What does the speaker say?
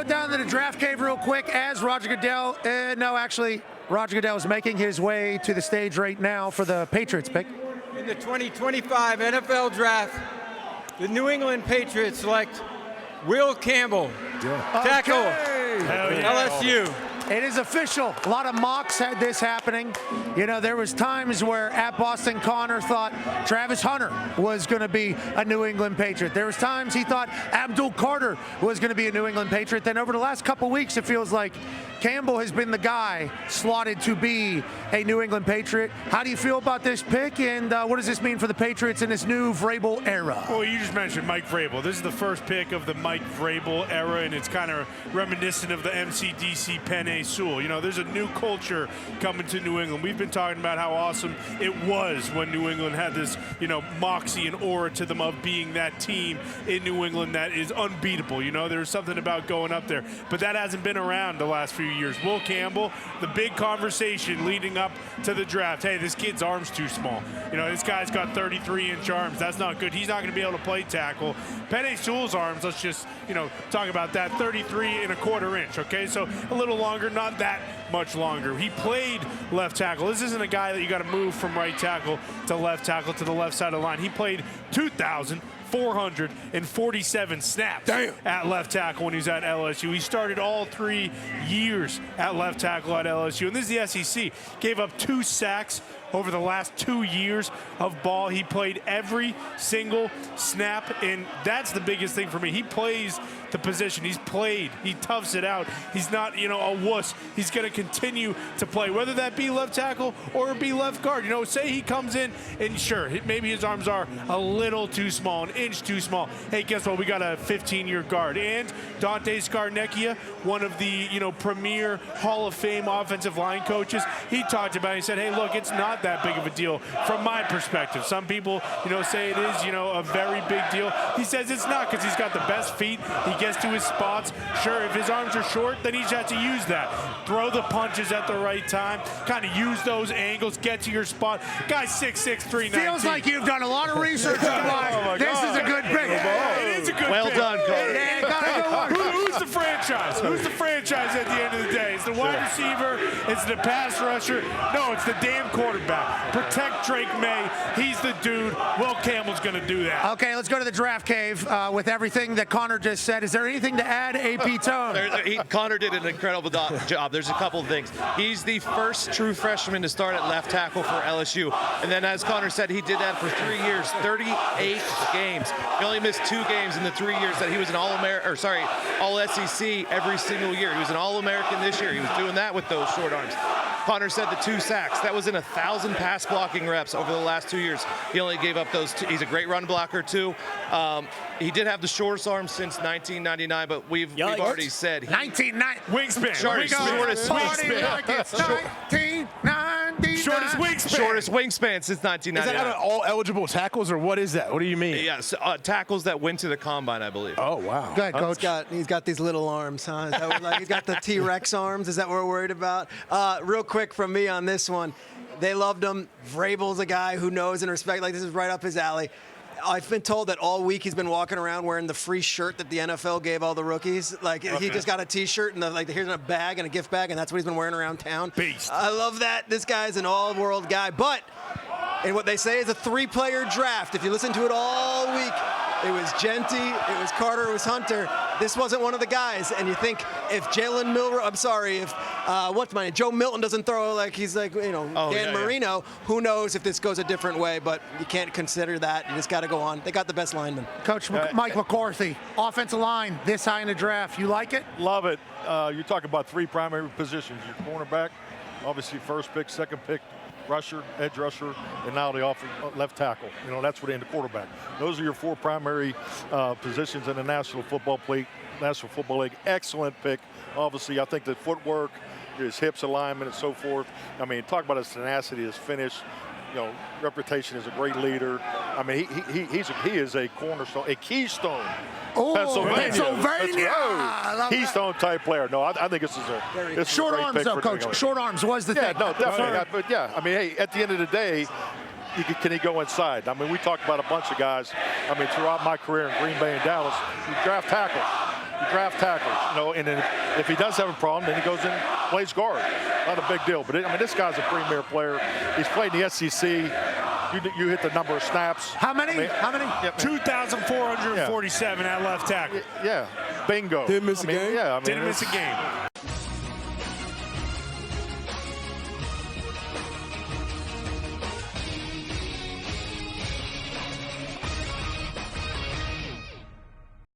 go down to the draft cave real quick as Roger Goodell. Roger Goodell is making his way to the stage right now for the Patriots pick. In the 2025 NFL Draft, the New England Patriots select Will Campbell, tackle, LSU. It is official. A lot of mocks had this happening. You know, there was times where at Boston Connor thought Travis Hunter was going to be a New England Patriot. There was times he thought Abdul Carter was going to be a New England Patriot. Then over the last couple weeks, it feels like Campbell has been the guy slotted to be a New England Patriot. How do you feel about this pick, and what does this mean for the Patriots in this new Vrabel era? Well, you just mentioned Mike Vrabel. This is the first pick of the Mike Vrabel era, and it's kind of reminiscent of the MCDC Penei Sewell. You know, there's a new culture coming to New England. We've been talking about how awesome it was when New England had this, you know, moxie and aura to them of being that team in New England that is unbeatable. You know, there's something about going up there, but that hasn't been around the last few years. Will Campbell, the big conversation leading up to the draft, hey, this kid's arm's too small. You know, this guy's got 33-inch arms. That's not good. He's not going to be able to play tackle. Penei Sewell's arms, let's just, you know, talk about that, 33.25 inch, okay? So a little longer, not that much longer. He played left tackle. This isn't a guy that you got to move from right tackle to left tackle to the left side of the line. He played 2,447 snaps at left tackle when he was at LSU. He started all 3 years at left tackle at LSU. And this is the SEC. Gave up 2 sacks over the last 2 years of ball. He played every single snap, and that's the biggest thing for me. He plays the position. He's played. He toughs it out. He's not, you know, a wuss. He's going to continue to play, whether that be left tackle or be left guard. You know, say he comes in and sure, maybe his arms are a little too small, an inch too small. Hey, guess what? We got a 15-year guard. And Dante Scarnecchia, one of the, you know, premier Hall of Fame offensive line coaches, he talked about it. He said, hey, look, it's not that big of a deal from my perspective. Some people, you know, say it is, you know, a very big deal. He says it's not because he's got the best feet. He gets to his spots. Sure, if his arms are short, then he's had to use that. Throw the punches at the right time, kind of use those angles, get to your spot. Guy's 6'6", 319. Feels like you've done a lot of research. This is a good pick. It is a good pick. Well done, Coach. Who's the franchise? Who's the franchise at the end of the day? It's the wide receiver. It's the pass rusher. No, it's the damn quarterback. Protect Drake May. He's the dude. Will Campbell's going to do that. Okay, let's go to the draft cave with everything that Connor just said. Is there anything to add, AP Tone? Connor did an incredible job. There's a couple of things. He's the first true freshman to start at left tackle for LSU. And then, as Connor said, he did that for 3 years, 38 games. He only missed 2 games in the 3 years that he was an All-SEC every single year. He was an All-American this year. He was doing that with those short arms. Connor said the 2 sacks. That was in 1,000 pass blocking reps over the last 2 years. He only gave up those 2. He's a great run blocker, too. He did have the shortest arm since 1999, but we've already said. 1990. Wingspan. Shortest wingspan. Like it's 1990. Shortest wingspan. Shortest wingspan since 1999. Is that out of all eligible tackles, or what is that? What do you mean? Yes, tackles that went to the combine, I believe. Oh, wow. Go ahead, Coach. He's got these little arms, huh? Is that what, like, he's got the T-Rex arms. Is that what we're worried about? Real quick from me on this one. They loved him. Vrabel's a guy who knows and respects. Like, this is right up his alley. I've been told that all week he's been walking around wearing the free shirt that the NFL gave all the rookies. Like, he just got a T-shirt and here's a bag and a gift bag, and that's what he's been wearing around town. Beast. I love that. This guy's an all-world guy. But, and what they say is a 3-player draft. If you listen to it all week, it was Genty, it was Carter, it was Hunter. This wasn't one of the guys. And you think if Jalen Milroe, if Joe Milton doesn't throw like he's like, you know, Dan Marino, who knows if this goes a different way, but you can't consider that. You just got to go on. They got the best lineman. Coach Mike McCarthy, offensive line, this high in the draft. You like it? Love it. You're talking about 3 primary positions. Your cornerback, obviously first pick, second pick, rusher, edge rusher, and now the left tackle. You know, that's what in the quarterback. Those are your 4 primary positions in the National Football League. Excellent pick. Obviously, I think the footwork, his hips alignment, and so forth. I mean, talk about his tenacity, his finish. You know, reputation as a great leader. I mean, he is a cornerstone, a keystone. Pennsylvania. Keystone type player. No, I think this is a short arms though, Coach. Short arms was the thing. No, definitely. But yeah, I mean, hey, at the end of the day, can he go inside? I mean, we talked about a bunch of guys. I mean, throughout my career in Green Bay and Dallas, you draft tackle. You draft tackles, you know, and then if he does have a problem, then he goes in and plays guard. Not a big deal. But I mean, this guy's a premier player. He's played in the SEC. You hit the number of snaps. How many? I mean, How many? Yeah, 2,447 at left tackle. yeah, bingo. Didn't miss a game? Yeah, I mean, Didn't miss a game.